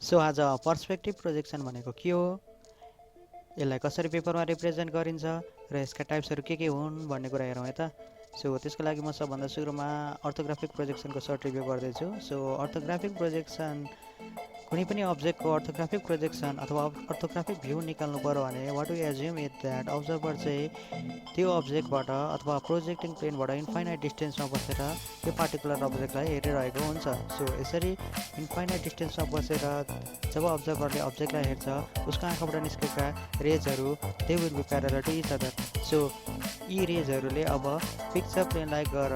So आज perspective projection भनेको के हो, यसलाई कसरी पेपरमा रिप्रेजेन्ट गरिन्छ र यसका टाइप्सहरू के हुन् भन्ने कुरा हेरौँ है त। सो त्यसको लागि म सबभन्दा सुरुमा अर्थोग्राफिक प्रोजेक्सनको सर्ट रिभ्यू गर्दैछु। सो अर्थोग्राफिक प्रोजेक्सन कुनै पनि अब्जेक्टको अर्थोग्राफिक प्रोजेक्सन अथवा अर्थोग्राफिक भ्यू निकाल्नु पर्यो भने what we assume is that observer चाहिँ त्यो अब्जेक्टबाट अथवा प्रोजेक्टिङ प्लेनबाट इन्फाइनाइट डिस्टेन्समा बसेर त्यो पार्टिकुलर अब्जेक्टलाई हेरिरहेको हुन्छ। सो यसरी इन्फाइनाइट डिस्टेन्समा बसेर जब अब्जर्भरले अब्जेक्टलाई हेर्छ उसको आँखाबाट निस्केका रेजहरू they will be parallel to each other. So यी रेजहरूले अब पिक्चर प्लेनलाई गएर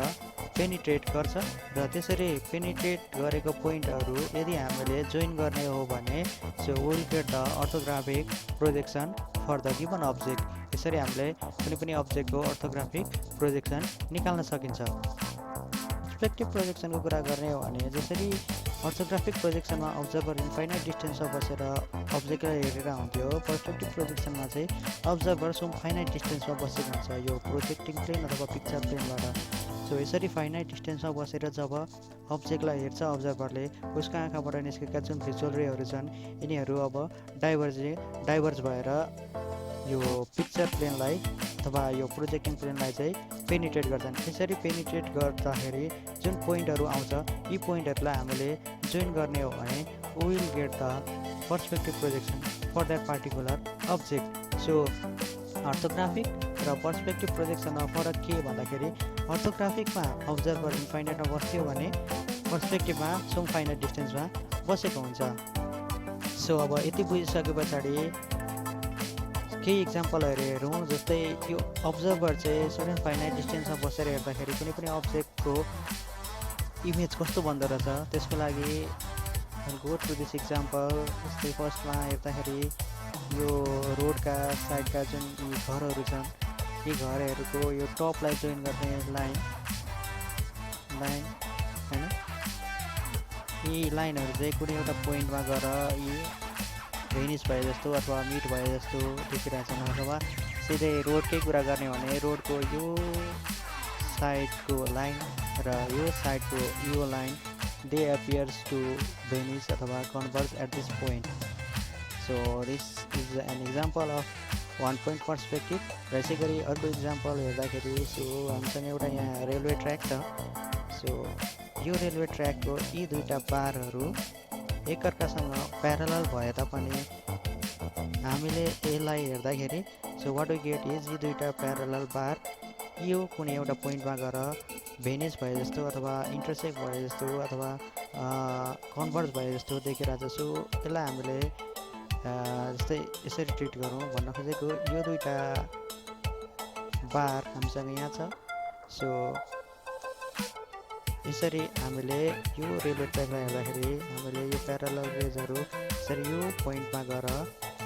पेनिट्रेट गर्छ र त्यसरी पेनिट्रेट गरेको पोइन्टहरू यदि हामीले जोइन गर्ने हो भने so will get the orthographic projection for the given object. यसरी हामीले कुनै पनि अब्जेक्टको अर्थोग्राफिक प्रोजेक्सन निकाल्न सकिन्छ। पर्सपेक्टिभ प्रोजेक्सनको कुरा गर्ने हो भने जसरी अर्थोग्राफिक प्रोजेक्सनमा अब्जर्भर इन्फाइनाइट डिस्टेन्समा बसेर अब्जेक्टलाई हेरेर हुन्थ्यो, पर्सपेक्टिभ प्रोजेक्सनमा चाहिँ अब्जर्भर सम फाइनाइट डिस्टेन्समा बसेको हुन्छ यो प्रोजेक्टिङ प्लेन अथवा पिक्चर प्लेनबाट। सो यसरी फाइनाइट डिस्टेन्समा बसेर जब अब्जेक्टलाई हेर्छ अब्जर्भरले उसको आँखाबाट निस्केका जुन भिजुअल रेहरू छन् यिनीहरू अब डाइभर्ज भएर यो पिक्चर प्लेनलाई अथवा यो प्रोजेक्टिङ प्लेनलाई चाहिँ पेनिट्रेट गर्छन्। यसरी पेनिट्रेट गर्दाखेरि जुन पोइन्टहरू आउँछ यी पोइन्टहरूलाई हामीले जोइन गर्ने हो भने will get the perspective projection for that particular object. So orthographic र पर्सपेक्टिभ प्रोजेक्सनमा फरक के भन्दाखेरि अर्थोग्राफिकमा अब्जर्भर इन्फाइनाइटमा बस्थ्यो भने पर्सपेक्टिभमा सम फाइनाइट डिस्टेन्समा बसेको हुन्छ। सो अब यति बुझिसके पछाडि केही इक्जाम्पलहरू हेरौँ। जस्तै यो अब्जर्भर चाहिँ सर्टेन फाइनाइट डिस्टेन्समा बसेर हेर्दाखेरि कुनै पनि अब्जेक्टको इमेज कस्तो बन्दो रहेछ त्यसको लागि गो टु दिस इक्जाम्पल। जस्तै फर्स्टमा हेर्दाखेरि यो रोडका साइडका जुन यी घरहरू छन् यी घरहरूको यो टपलाई जोइन गर्ने लाइन होइन, यी लाइनहरू चाहिँ कुनै एउटा पोइन्टमा गएर यी भेनिस भए जस्तो अथवा मिट भए जस्तो देखिरहेछन्। अथवा सिधै रोडकै कुरा गर्ने हो भने रोडको यो साइडको लाइन र यो साइडको यो line they appears to vanish अथवा converge at this point. So this is an example of one point perspective. र यसै गरी अर्को इक्जाम्पल हेर्दाखेरि सो हामीसँग एउटा यहाँ रेलवे ट्र्याक छ। सो यो रेलवे ट्र्याकको यी दुईवटा बारहरू एकअर्कासँग प्यारलल भए तापनि हामीले यसलाई हेर्दाखेरि so what we get is यी दुईवटा प्यारलल बार यो कुनै एउटा पोइन्टमा गएर भेनिस भए जस्तो अथवा इन्टरसेक्ट भए जस्तो अथवा कन्भर्ज भए जस्तो देखिरहेछ। सो यसलाई हामीले जस्तै यसरी ट्रिट गरौँ भन्न खोजेको यो दुईवटा बार हामीसँग यहाँ छ। सो यसरी हामीले यो रेलवे ट्र्याकलाई हेर्दाखेरि हामीले यो प्यारलल रेजहरू यसरी यो पोइन्टमा गएर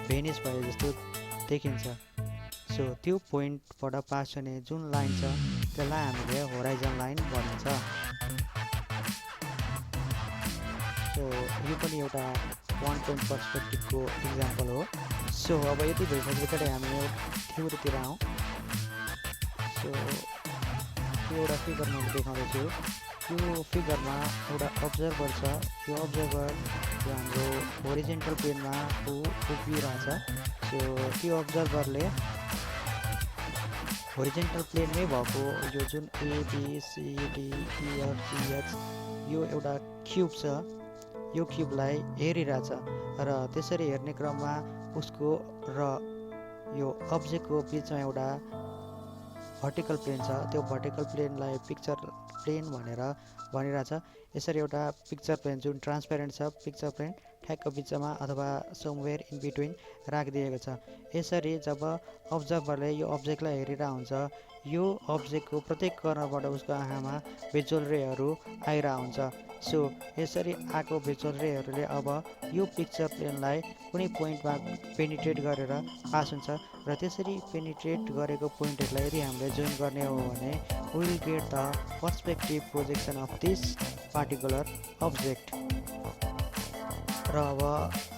भेनिस भए जस्तो देखिन्छ। सो त्यो पोइन्टबाट पास हुने जुन लाइन छ त्यसलाई हामीले होराइजन लाइन भनिन्छ। सो यो पनि एउटा वान पोइन्ट पर्सपेक्टिभको इक्जाम्पल हो। सो अब यति भइसके पछाडि हामी थ्योरीतिर आउँ। सो यो एउटा फिगर मैले देखाउँदैछु। यो फिगरमा एउटा अब्जर्भर छ। यो अब्जर्भर यो हाम्रो होरिजेन्टल प्लेनमा उभिरहेछ। सो त्यो अब्जर्भरले होरिजेन्टल प्लेनमै भएको यो जुन ABCDEFGH यो एउटा क्युब छ यो क्युबलाई हेरिरहेछ र त्यसरी हेर्ने क्रममा उसको र यो अब्जेक्टको बिचमा एउटा भर्टिकल प्लेन छ। त्यो भर्टिकल प्लेनलाई पिक्चर प्लेन भनेर भनिरहेछ। यसरी एउटा पिक्चर प्लेन जुन ट्रान्सपेरेन्ट छ पिक्चर प्लेन ठ्याक्क बिचमा अथवा समवेयर इन बिट्विन राखिदिएको छ। यसरी जब अब्जर्भरले यो अब्जेक्टलाई हेरिरहेको हुन्छ यो अब्जेक्टको प्रत्येक कर्नरबाट उसको आँखामा भिजुअल रेहरू आइरहेको हुन्छ। सो यसरी आएको भिजुअल रेहरूले अब यो पिक्चर प्लेनलाई कुनै पोइन्टमा पेनिट्रेट गरेर पास हुन्छ र त्यसरी पेनिट्रेट गरेको पोइन्टहरूलाई यदि हामीले जोइन गर्ने हो भने will get the perspective projection of this particular object. र अब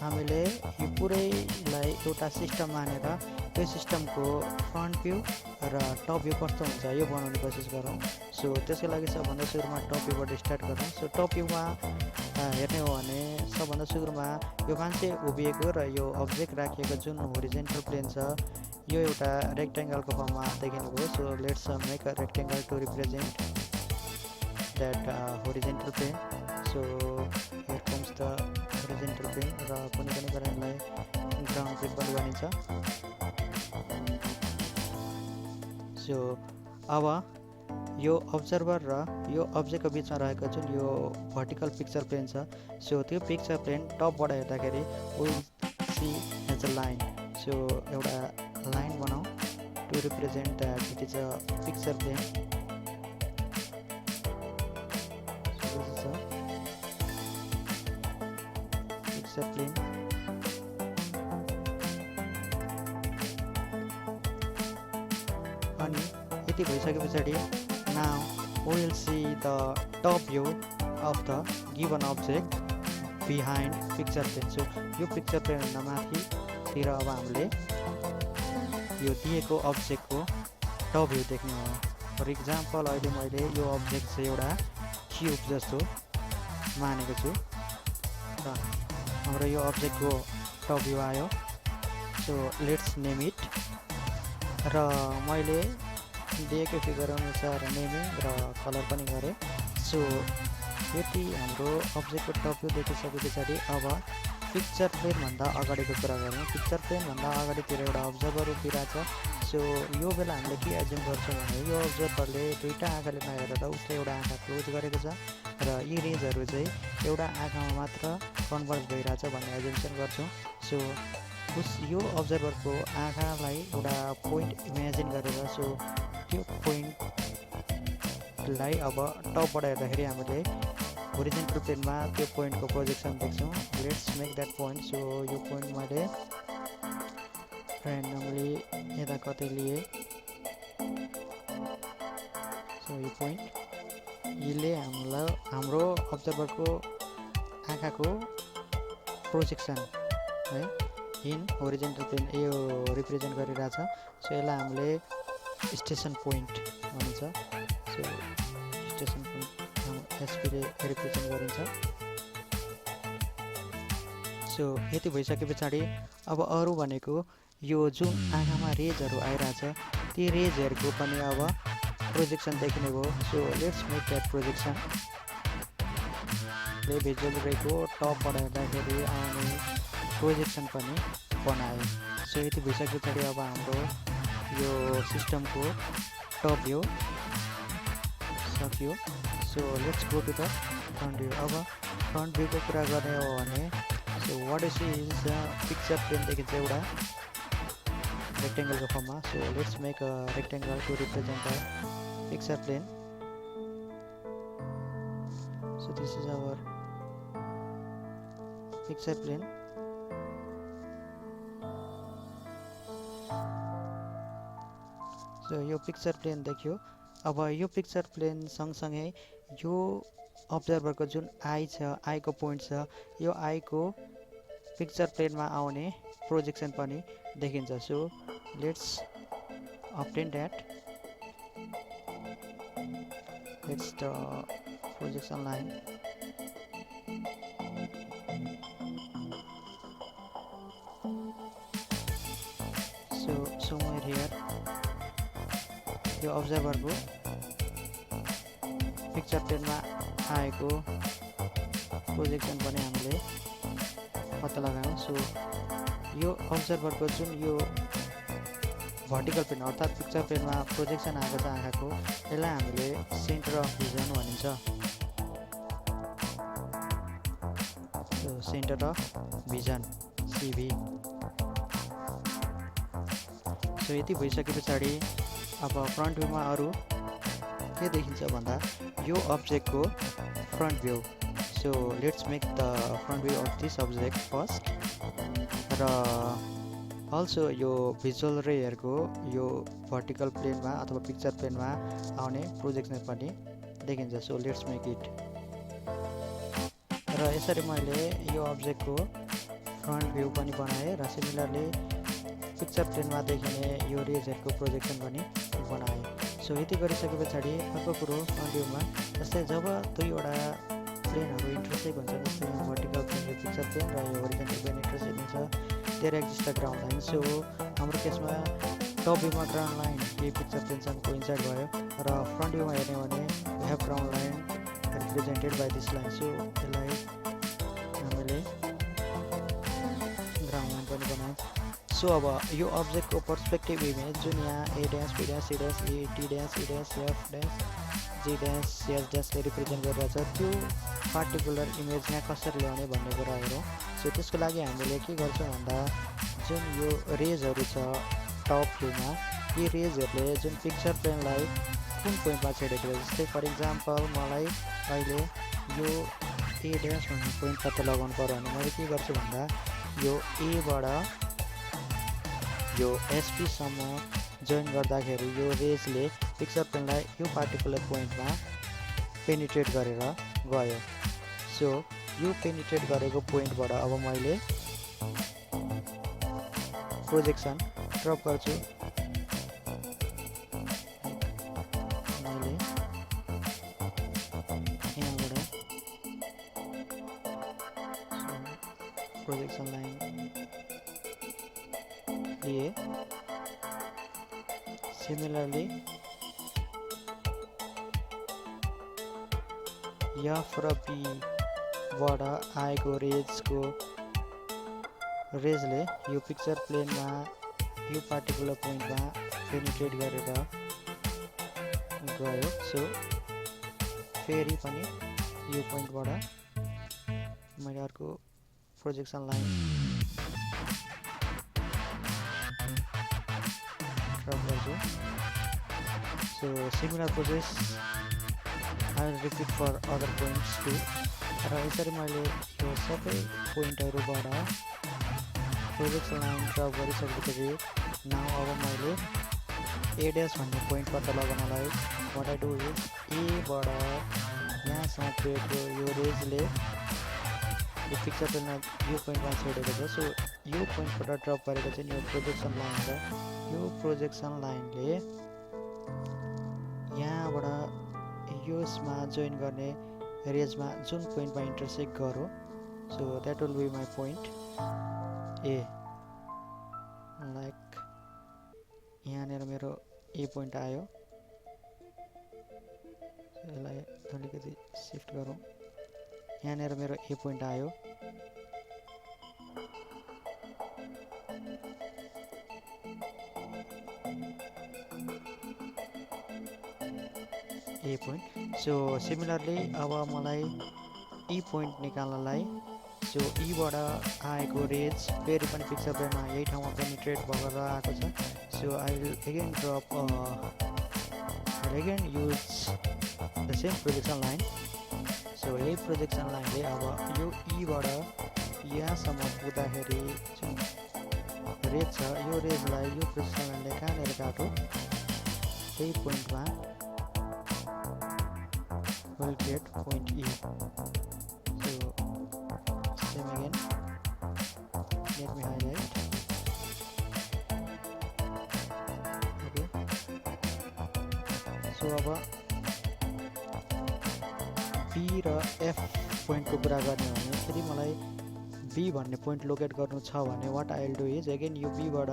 हामीले यो पुरैलाई एउटा सिस्टम मानेर यो सिस्टमको फ्रन्ट भ्यू र टप भ्यू कस्तो हुन्छ यो बनाउने कोसिस गरौँ। सो त्यसको लागि सबभन्दा सुरुमा टप भ्यूबाट स्टार्ट गरौँ। सो टप भ्यूमा हेर्ने हो भने सबभन्दा सुरुमा यो मान्छे उभिएको र यो अब्जेक्ट राखिएको जुन होरिजेन्टल प्लेन छ यो एउटा रेक्टेङ्गलको फर्ममा देखिनु भयो. So let's make a rectangle to represent that horizontal plane. So here comes the horizontal plane र कुनै पनि कुरालाई ग्राउन्ड प्लेन पनि भनिन्छ. सो अब यो अब्जर्भर र यो अब्जेक्टको बिचमा रहेको जुन यो भर्टिकल पिक्चर प्लेन छ सो त्यो पिक्चर प्लेन टपबाट हेर्दाखेरि will see as a line. So एउटा लाइन बनाऊ to represent that it is a picture plane. So this is a picture plane. अनि यति भइसके पछाडि now we will see the top view of the given object behind picture plane. So यो picture plane भन्दा माथितिर अब हामीले यो दिएको अब्जेक्टको टप भ्यू देख्ने हो. फर इक्जाम्पल अहिले मैले यो अब्जेक्ट चाहिँ एउटा क्युब जस्तो मानेको छु र हाम्रो यो अब्जेक्टको टप भ्यू आयो. सो लेट्स नेम इट र मैले दिएको फिगर अनुसार नेमिङ र कलर पनि गरेँ. सो यति हाम्रो अब्जेक्टको टप भ्यू देखिसके पछाडि अब पिक्चर प्लेनभन्दा अगाडिको कुरा गरौँ. पिक्चर प्लेनभन्दा अगाडितिर एउटा अब्जर्भर उभिरहेछ. सो यो बेला हामीले के एज्युम गर्छौँ भने यो अब्जर्भरले दुईवटा आँखाले नहेरेर उसले एउटा आँखा क्लोज गरेको छ र यी रेजहरू चाहिँ एउटा आँखामा मात्र कन्भर्ज भइरहेछ भन्ने एज्युम्सन गर्छौँ. सो यो अब्जर्भरको आँखालाई एउटा पोइन्ट इमेजिन गरेर सो त्यो पोइन्टलाई अब टपबाट हेर्दाखेरि हामीले होरिजेन्टल प्लेनमा त्यो पोइन्टको प्रोजेक्सन देख्छौँ. Let's make that point. So यो पोइन्ट मैले ऱ्यान्डमली यता कतै लिएँ. सो यो पोइन्ट यसले हाम्रो अब्जर्भरको आँखाको प्रोजेक्सन है इन होरिजेन्टल प्लेन यो रिप्रेजेन्ट गरिरहेछ. सो यसलाई हामीले स्टेसन पोइन्ट भनिन्छ. सो स्टेसन पोइन्ट एसपीले रिप्रेजेन्ट गरिन्छ. सो यति भइसके पछाडि अब अरू भनेको यो जुन आँखामा रेजहरू आइरहेछ ती रेजहरूको पनि अब प्रोजेक्सन देखिने भयो. So let's make that projection. Visual रेको टपबाट हेर्दाखेरि आउने प्रोजेक्सन पनि बनायो. सो यति भइसके पछाडि अब हाम्रो यो सिस्टमको टप भ्यू सक्यो. So let's go to the front view. अब फ्रन्ट भ्यूको कुरा गर्ने हो भने so what is picture plane देखिन्छ एउटा रेक्टेङ्गलको फर्ममा. So let's make a rectangle to represent a picture plane. So this is our picture plane. So यो पिक्चर प्लेन देखियो. अब यो पिक्चर प्लेन सँगसँगै यो अब्जर्भरको जुन आई छ आईको पोइन्ट छ यो आईको पिक्चर प्लेनमा आउने प्रोजेक्सन पनि देखिन्छ. So let's obtain that. It's the projection line. So somewhere here यो अब्जर्भरको पिक्चर प्लेनमा आएको प्रोजेक्सन पनि हामीले पत्ता लगायौँ. सो यो अब्जर्भरको जुन यो भर्टिकल प्लेन अर्थात् पिक्चर प्लेनमा प्रोजेक्सन आएको छ आँखाको यसलाई हामीले सेन्टर अफ भिजन भनिन्छ. So centre of vision CV. So यति भइसके पछाडि अब फ्रन्ट भ्यूमा अरू के देखिन्छ भन्दा यो अब्जेक्टको front view. So let's make the front view of this object first. र अल्सो यो भिजुअल रेहरूको यो भर्टिकल प्लेनमा अथवा पिक्चर प्लेनमा आउने प्रोजेक्सन पनि देखिन्छ. So let's make it. र यसरी मैले यो अब्जेक्टको फ्रन्ट भ्यू पनि बनाएँ र सिमिलरली पिक्चर प्लेनमा देखिने यो रेजहरूको प्रोजेक्सन पनि बनाएँ. सो यति गरिसके पछाडि अर्को कुरो फ्रन्ट भ्यूमा जस्तै जब दुईवटा प्लेनहरू इन्टरसेक्ट हुन्छ, जस्तै यहाँ भर्टिकल प्लेन यो पिक्चर प्लेन र यो होरिजन्टल प्लेन इन्टरसेक्ट हुन्छ, there exist the ground line. So हाम्रो केसमा टप भ्यूमा ग्राउन्ड लाइन यही पिक्चर प्लेनसँग कोइन्साइड भयो र फ्रन्ट भ्यूमा हेर्ने भने we have ground line represented by this line. So यसलाई हामीले ग्राउन्ड लाइन पनि बनायौँ। सो अब यो अब्जेक्टको पर्सपेक्टिभ इमेज जुन यहाँ A dash B dash C dash A T dash E dash F dash G dash S ड्यासले रिप्रेजेन्ट गरिरहेछ, त्यो पार्टिकुलर इमेज यहाँ कसरी ल्याउने भन्ने कुरा हेरौँ। सो त्यसको लागि हामीले के गर्छौँ भन्दा जुन यो रेजहरू छ टप भ्यूमा, यी रेजहरूले जुन पिक्चर प्लेनलाई कुन पोइन्टमा छेडेको छ, जस्तै फर इक्जाम्पल मलाई अहिले यो ए ड्यास भन्ने पोइन्ट पत्ता लगाउनु पऱ्यो भने मैले के गर्छु भन्दा यो एबाट यो एसपीसम्म जोइन गर्दाखेरि यो रेजले पिक्चर प्लेनलाई यो पार्टिकुलर पोइन्टमा पेनिट्रेट गरेर गयो। सो यो पेनिट्रेट गरेको पोइन्टबाट अब मैले प्रोजेक्सन ड्रप गर्छु। मैले यहाँबाट प्रोजेक्सन लाइन लिए, सिमिलरली एफ र बीबाट आएको रेजले यो पिक्चर प्लेनमा यो पार्टिकुलर पोइन्टमा पेनिट्रेट गरेर गयो। सो फेरि पनि यो पोइन्टबाट मैले अर्को प्रोजेक्सन लाइन ड्रप गर्छु। So similar process I will repeat for other points too. र यसरी मैले यो सबै पोइन्टहरूबाट प्रोजेक्सन लाइन ड्रप गरिसकेपछि नाउ अब मैले ए ड्यास भन्ने पोइन्ट पत्ता लगाउनलाई वाट आई डु इज एबाट यहाँसम्म पुगेको यो रेजले यो पिक्चर प्लेनमा यो पोइन्टमा छेडेको छ। सो यो पोइन्टबाट ड्रप गरेको चाहिँ यो प्रोजेक्सन लाइन हो। यो प्रोजेक्सन लाइनले यहाँबाट यसमा जोइन गर्ने रेजमा जुन पोइन्टमा इन्टरसेक्ट गरो, so that will be my point A. Like यहाँनिर मेरो ए पोइन्ट आयो, यसलाई अलिकति सिफ्ट गरौँ। यहाँनिर मेरो ए पोइन्ट आयो, ए पोइन्ट। सो सिमिलरली अब मलाई ई पोइन्ट निकाल्नलाई सो ईबाट आएको रेज फेरि पनि पिक्चर प्लेनमा यही ठाउँमा पेनिट्रेट भएर आएको छ। So I will again drop again use the same projection line. So यही प्रोजेक्सन लाइनले अब यो ईबाट यहाँसम्म पुग्दाखेरि जुन रेज छ यो रेजलाई यो प्रोजेक्सन लाइनले कहाँनिर काटो त्यही पोइन्टमा will get point E. So same again, let me highlight. Okay, so अब B र F पोइन्टको कुरा गर्ने भने यदि मलाई B भन्ने पोइन्ट लोकेट गर्नु छ भने what I will do is again यो Bबाट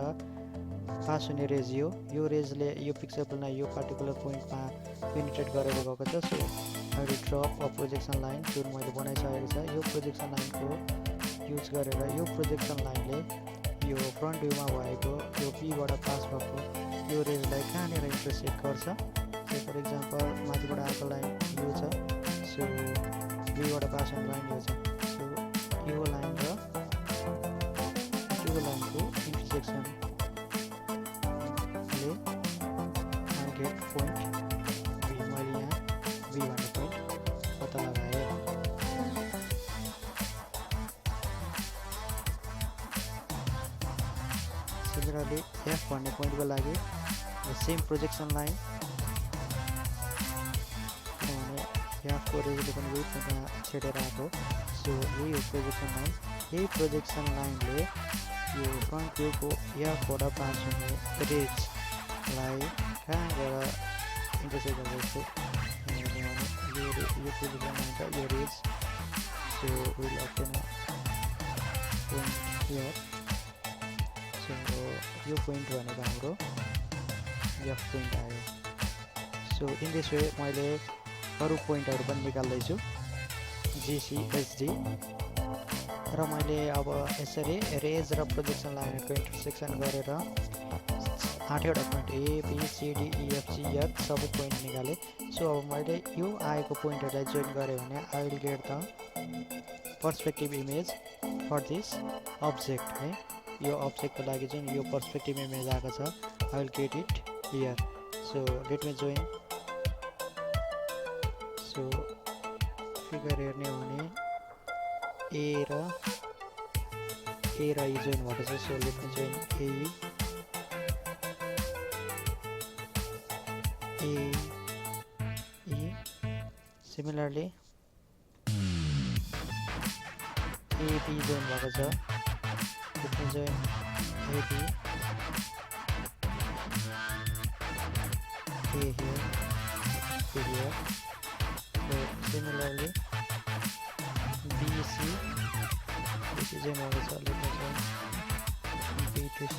पास हुने रेज यो रेजले यो पिक्चर प्लेनमा यो पार्टिकुलर पोइन्टमा पेनिट्रेट गरेर गएको छ। So I will drop a projection line जुन मैले बनाइसकेको छ। यो प्रोजेक्सन लाइनको युज गरेर यो प्रोजेक्सन लाइनले यो फ्रन्ट भ्यूमा भएको यो बीबाट पास भएको यो रेजलाई कहाँनिर इन्टरसेक्ट गर्छ। फर इक्जाम्पल माथिबाट आएको लाइन यो छ, सो बीबाट पास हुने लाइन यो छ। सो यो लाइन र यो लाइनको इन्टरसेक्सन गेट पोइन्ट बी। मैले यहाँ बी भन्ने पोइन्ट पत्ता लगाएँ। सिमिलरली एफ भन्ने पोइन्टको लागि सेम प्रोजेक्सन लाइन किनभने एफको रेजले पनि यही पोइन्टमा छेडेर आएको। सो यही हो प्रोजेक्सन लाइन। यही प्रोजेक्सन लाइनले यो फ्रन्ट भ्यूको एफबाट पास हुने रेजलाई कहाँ गएर इन्टरसेक्ट गर्दैछु यो प्रोजेक्सन लाइन र यो raise So we'll obtain a point here. So यो point भनेको हाम्रो F point आयो. So in this way मैले अरु पोइन्टहरु पनि निकाल्दैछु GCHD र मैले अब यसरी रेज र प्रोजेक्सन लाइनहरुको इन्टरसेक्सन गरेर 8 वटा point A B C D E F G H सबै पोइन्ट निकाले. सो अब मैले यो आएको पोइन्टहरुलाई जोइन गरे भने I will get the perspective image for this object है. यो अब्जेक्टको लागि चाहिँ यो पर्सपेक्टिभ इमेज आएको छ. I will get it here. So let me join. So figure हेर्ने हो भने A र E जोइन भएको छ. So let me join A E. Similarly AB join भएको छ. Let me join AB. A here, B here. So similarly BC join भएको छ. Let me join B to C.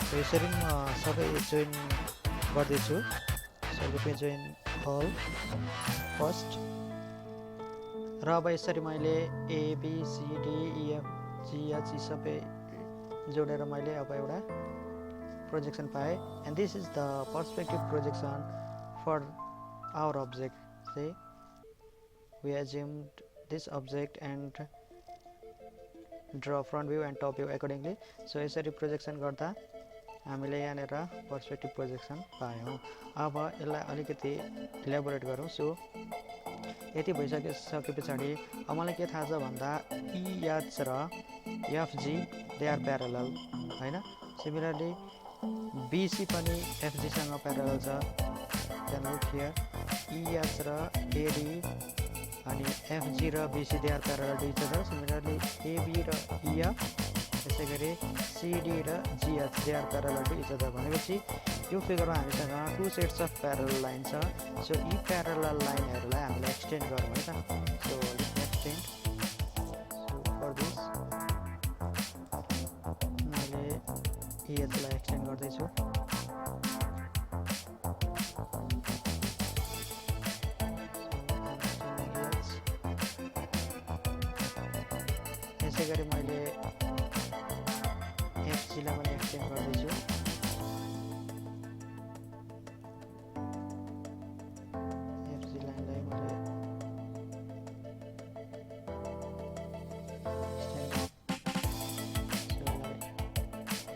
So यसरी म सबै जोइन गर्दैछु. So let me join all first. र अब यसरी मैले A B C D E F G H सबै जोडेर मैले अब एउटा projection पाए. And this is the perspective projection for our object. Say we assumed this object and draw front view and top view accordingly. So यसरी projection गर्दा हामीले यहाँनेर पर्सपेक्टिभ प्रोजेक्सन पायौं. अब यसलाई अलिकति इलाबोरेट गरौँ. सो यति भइसके पछाडि अब मलाई के थाहा छ भन्दा EH र FG दे आर प्यारलल हैन. सिमिलरली BC पनि FG सँग प्यारलल छ. देन लुक हियर EH र AD अनि FG र BC they are parallel to each other. Similarly AB र EF त्यसैगरी CD र GH they are parallel to each other भनेपछि यो फिगरमा हामीसँग two sets of parallel line छ. सो यी प्यारलल लाइनहरुलाई हामीले एक्सटेन्ड गरौँ है त. So let's extend. So for this मैले EH लाई एक्सटेन्ड गर्दै छु. त्यसैगरी मैले FG लाई पनि एक्सटेन्ड गर्दै छु. FG लाइनलाई मैले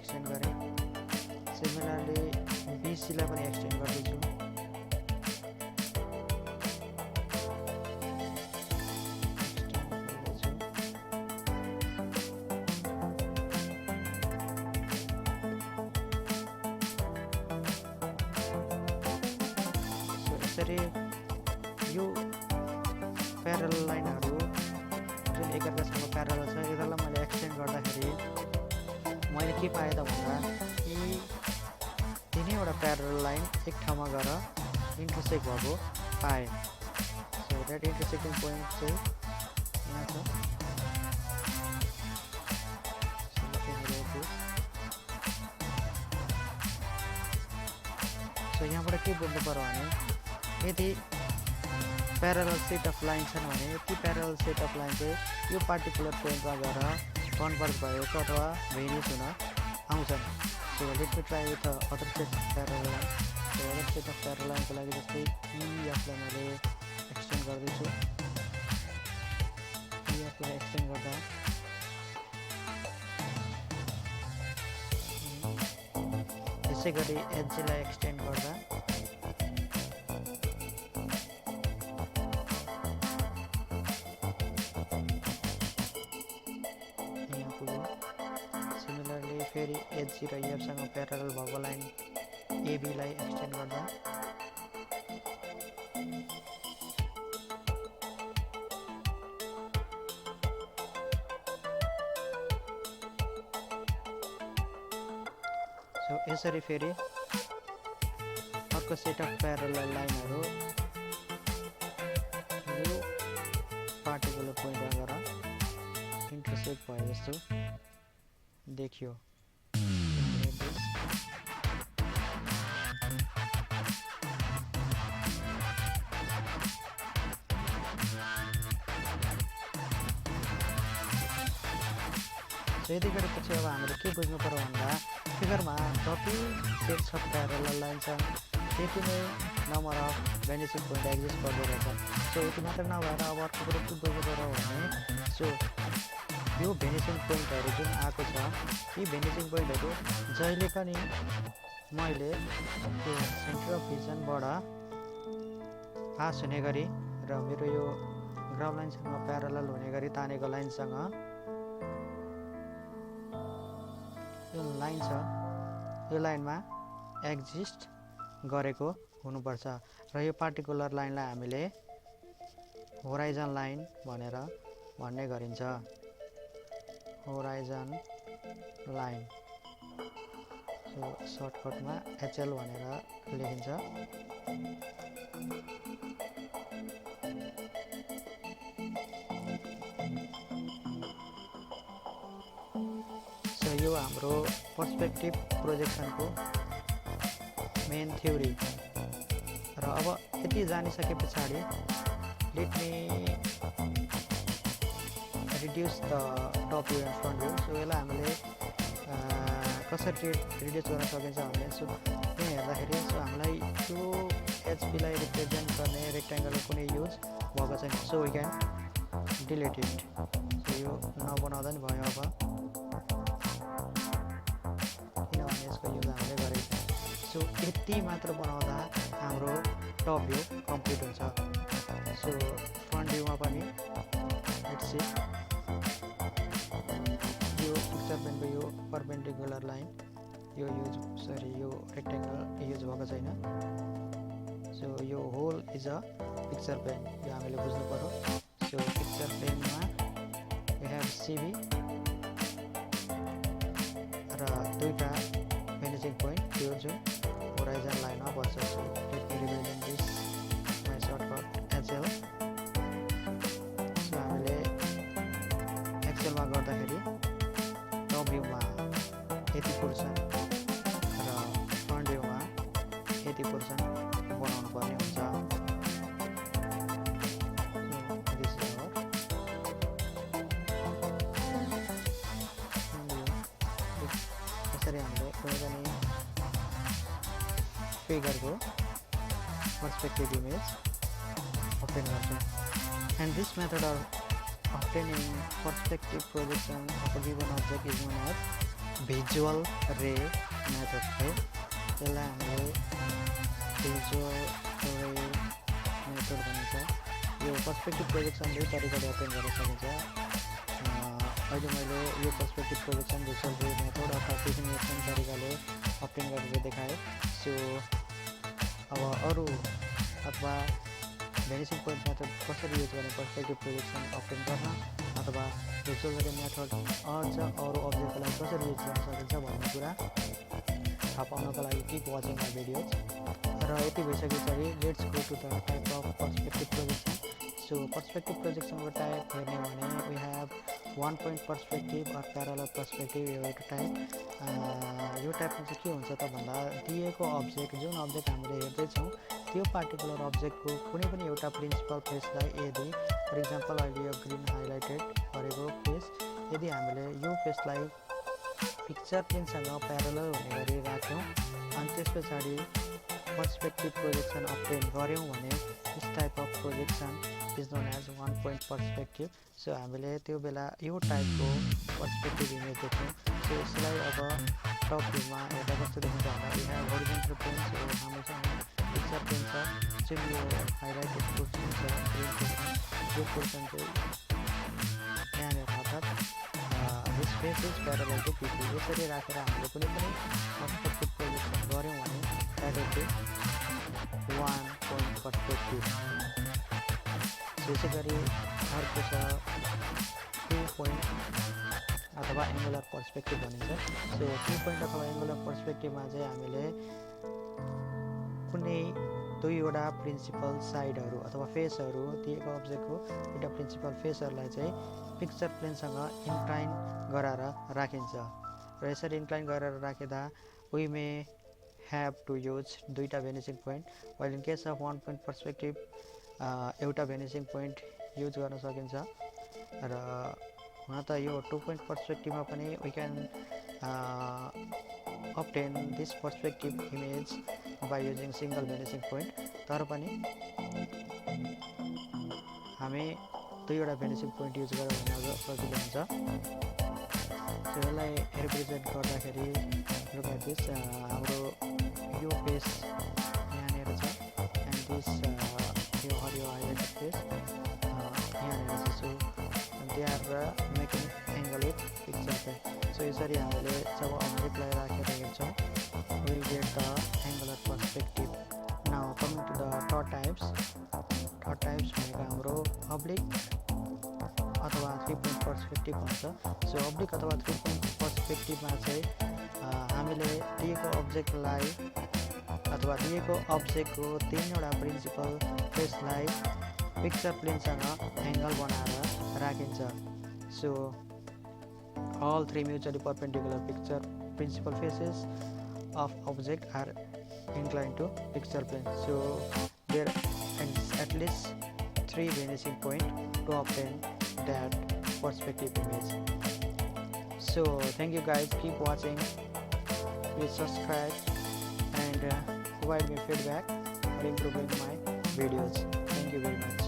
एक्सटेन्ड गरेँ. सिमिलरली BC लाई पनि एक्सटेन्ड गर्दै छु. यसरी यो प्यारलल लाइनहरु जुन एकअर्कासँग प्यारलल छ यसलाई मैले एक्सटेन्ड गर्दाखेरि मैले के पाएँ त भन्दा यी तीनैवटा प्यारलल लाइन एक ठाउँमा गएर इन्टरसेक्ट भएको पाएँ. सो द्याट इन्टरसेक्टिङ पोइन्ट चाहिँ यहाँ छ. सो यहाँबाट के बुझ्नु पर्यो भने यदि प्यारलल सेट अफ लाइन छन् भने ती प्यारलल सेट अफ लाइन चाहिँ यो पार्टिकुलर पोइन्टमा गएर कन्भर्ज भएको अथवा भेनिस हुन आउँछन्. So let me try with other set of parallel line. So other set of parallel लाइनको लागि जस्तै EFलाई मैले एक्सटेन्ड गर्दैछु. EFलाई एक्सटेन्ड गर्दा त्यसैगरी HG लाई एक्सटेन्ड गर्दा फेरि HG र EF सँग प्यारलल भएको लाइन AB लाई एक्सटेन्ड गर्दा सो यसरी फेरि अर्को अर्को सेट अफ प्यारलल लाइनहरू यो पार्टिकुलर पोइन्टमा गएर इन्टरसेक्ट भए जस्तो देखियो। यति गरेपछि अब हामीले के बुझ्नु पर्यो भन्दा फिगरमा जति सेट छ प्यारलल लाइन छ त्यति नै नम्बर अफ भेनिसिङ पोइन्ट एक्जिस्ट गर्दो रहेछ। सो यति मात्र नभएर अब अर्को कुरो के बुझ्नु पर्यो भने सो यो भेनिसिङ पोइन्टहरू जुन आएको छ यी भेनिसिङ पोइन्टहरू जहिले पनि मैले त्यो सेन्टर अफ भिजनबाट पास हुने गरी र मेरो यो ग्राउन्ड लाइनसँग प्यारलल हुने गरी तानेको लाइनसँग यो लाइन छ यो लाइनमा एक्जिस्ट गरेको हुनुपर्छ र यो पार्टिकुलर लाइनलाई हामीले होराइजन लाइन भनेर भन्ने गरिन्छ। होराइजन लाइन सो सर्टकटमा एचएल भनेर लेखिन्छ। यो हाम्रो पर्सपेक्टिभ प्रोजेक्सनको मेन थ्योरी र अब यति जानिसके पछाडि let me reduce the top view and front view. So यसलाई हामीले कसरी रिड्युस गर्न सकिन्छ भने सो यहाँ हेर्दाखेरि सो हामीलाई त्यो एचपीलाई रिप्रेजेन्ट गर्ने रेक्ट्याङ्गलको कुनै युज भएको छैन। So we can delete it. So यो नबनाउँदा नि भयो अब किनभने यसको युज हामीले गरेको छ। सो यति मात्र बनाउँदा हाम्रो टप भ्यू कम्प्लिट हुन्छ। सो फ्रन्ट भ्यूमा पनि लेट्स सी यो पिक्चर पेनको यो परपेन्डिकुलर लाइन यो युज यो रेक्ट्याङ्गल युज भएको छैन। सो यो whole is a picture plane यो हामीले बुझ्नु पर्यो। सो पिक्चर पेनमा वी हेभ सिबी र दुईटा भेनिसिङ पोइन्ट त्यो जुन होराइजन लाइनमा बस्छ। So let me represent this my shortcut HL. So हामीले एक्सेलमा गर्दाखेरि टप भ्यूमा यति पोर्सन र फ्रन्ट भ्यूमा यति पोर्सन बनाउनु पर्ने हुन्छ। यसरी हामीले कुनै पनि फिगरको पर्सपेक्टिभ इमेज obtain गर्छौँ। And this method of obtaining perspective projection of a given object is known as visual ray method है। त्यसलाई हामीले visual ray method भनिन्छ। यो पर्सपेक्टिभ प्रोजेक्सन दुई तरिकाले obtain गर्न सकिन्छ। अहिले मैले यो perspective projection visual ray method अथवा डेफिनेसन तरिकाले obtain गरेर देखाएँ। सो अब अरू अथवा भेनिसिङ पोइन्ट मेथड कसरी युज गर्ने पर्सपेक्टिभ प्रोजेक्सन obtain गर्न अथवा भिजुअल रे मेथड अझ अरू अब्जेक्टलाई कसरी युज गर्न सकिन्छ भन्ने कुरा थाहा पाउनको लागि किप वाचिङ माई भिडियोज। र यति भइसकेपछि let's go to the type of perspective projection. So perspective प्रोजेक्सनको टाइप हेर्ने भने we have one point perspective or parallel perspective यो एउटा टाइप। यो टाइपमा चाहिँ के हुन्छ त भन्दा दिएको अब्जेक्ट जुन अब्जेक्ट हामीले हेर्दैछौँ त्यो पार्टिकुलर अब्जेक्टको कुनै पनि एउटा प्रिन्सिपल फेसलाई यदि फर इक्जाम्पल अहिले यो ग्रिन हाइलाइटेड गरेको फेस यदि हामीले यो फेसलाई पिक्चर पेनसँग प्यारलल हुने गरी राख्यौँ अनि त्यस पछाडि पर्सपेक्टिभ प्रोजेक्सन obtain गऱ्यौँ भने this type of projection is known as one point perspective. So हामीले त्यो बेला यो टाइपको पर्सपेक्टिभ इमेज देख्यौँ। सो यसलाई अब टप भ्यूमा हेर्दा कस्तो देखिन्छ भन्दा यहाँ होरिजन्टल पेन हामीसँग पिक्चर पेन छ जुन यो हाइलाइटेड पोर्सन छ ग्रिन पोर्सन यो पोर्सन चाहिँ यहाँनिर अर्थात् this face is parallel to PP यसरी राखेर हामीले कुनै पनि पर्सपेक्टिभ प्रोजेक्सन गऱ्यौँ भने that is one point perspective. यसै गरी अर्को छ 2 पोइन्ट अथवा एङ्गुलर पर्सपेक्टिभ भनिन्छ। सो 2 पोइन्ट अथवा एङ्गुलर पर्सपेक्टिभमा चाहिँ हामीले कुनै दुईवटा प्रिन्सिपल साइडहरू अथवा फेसहरू दिएको अब्जेक्टको दुईवटा प्रिन्सिपल फेसहरूलाई चाहिँ पिक्चर प्लेनसँग इन्क्लाइन गराएर राखिन्छ र यसरी इन्क्लाइन गरेर राखिँदा we may have to use दुईटा vanishing point while in case of one point perspective एउटा भेनिसिङ पोइन्ट युज गर्न सकिन्छ र हुन त यो 2 point पर्सपेक्टिभमा पनि we can obtain this perspective image by using single vanishing point तर पनि हामी दुईवटा भेनिसिङ पोइन्ट युज गरेर गर्न सजिलो हुन्छ यसलाई रिप्रेजेन्ट गर्दाखेरि look at this हाम्रो यो फेस यहाँनिर छ एन्ड दिस यो हरियो हाइलाइटेड फेस यहाँनिर छ so they are making angle with picture पे सो यसरी हामीले जब अब्जेक्टलाई राखेर हेर्छौँ will get the angular perspective now coming to the third types भनेको हाम्रो अब्लिक अथवा 3 point पर्सपेक्टिभ भन्छ सो अब्लिक अथवा 3 point पर्सपेक्टिभमा चाहिँ हामीले दिएको अब्जेक्टलाई अथवा दिएको अब्जेक्टको तीनवटा प्रिन्सिपल फेसलाई पिक्चर प्लेनसँग एङ्गल बनाएर राखिन्छ so all 3 mutually perpendicular picture principal faces of object are inclined to picture plane so there is at least 3 vanishing point to obtain that perspective image so thank you guys keep watching please subscribe and provide me feedback for improving my videos thank you very much